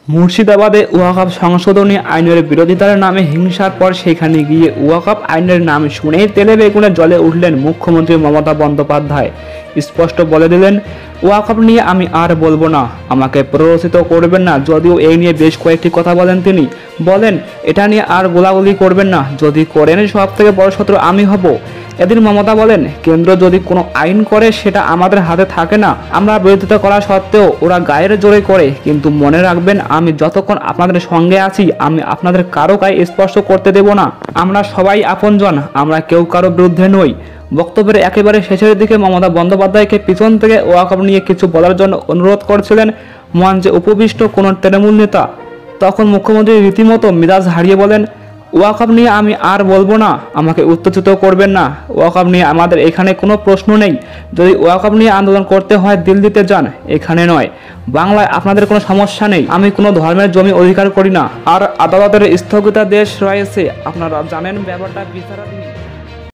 মুর্শিদাবাদে ওয়াকফ সংশোধনী আইনের বিরোধিতার নামে হিংসার পর সেখানে গিয়ে ওয়াকফ আইনের নাম শুনেই তেলে বেগুনে জ্বলে উঠলেন মুখ্যমন্ত্রী মমতা বন্দ্যোপাধ্যায়। স্পষ্ট বলে দিলেন, ওয়াকফ নিয়ে আমি আর বলবো না, আমাকে প্ররোচিত করবেন না। যদিও এই নিয়ে বেশ কয়েকটি কথা বলেন তিনি। বলেন, এটা নিয়ে আর গোলাগুলি করবেন না, যদি করেন সব থেকে বড় শত্রু আমি হব। এদিন মমতা বলেন, কেন্দ্র যদি কোনো আইন করে সেটা আমাদের হাতে থাকে না। আমরা বিরোধিতা করা সত্ত্বেও ওরা গায়ের জোরে করে, কিন্তু মনে রাখবেন আমি যতক্ষণ আপনাদের সঙ্গে আছি আমি আপনাদের কারো গায়ে স্পর্শ করতে দেব না। আমরা সবাই আপনজন, আমরা কেউ কারো বিরুদ্ধে নই। বক্তব্যের একেবারে শেষের দিকে মমতা বন্দ্যোপাধ্যায়কে পিছন থেকে ওয়াকফ নিয়ে কিছু বলার জন্য অনুরোধ করছিলেন মঞ্চে উপবিষ্ট কোনো তৃণমূল নেতা। তখন মুখ্যমন্ত্রী রীতিমতো মেজাজ হারিয়ে বলেন, ওয়াকফ নিয়ে আমি আর বলবো না, আমাকে উত্তেজিত করবেন না। ওয়াকফ নিয়ে আমাদের এখানে কোনো প্রশ্ন নেই। যদি ওয়াকফ নিয়ে আন্দোলন করতে হয় দিল্লিতে যান, এখানে নয়। বাংলায় আপনাদের কোনো সমস্যা নেই। আমি কোনো ধর্মের জমি অধিকার করি না। আর আদালতের স্থগিতাদেশ রয়েছে, আপনারা জানেন ব্যাপারটা বিচারাধীন।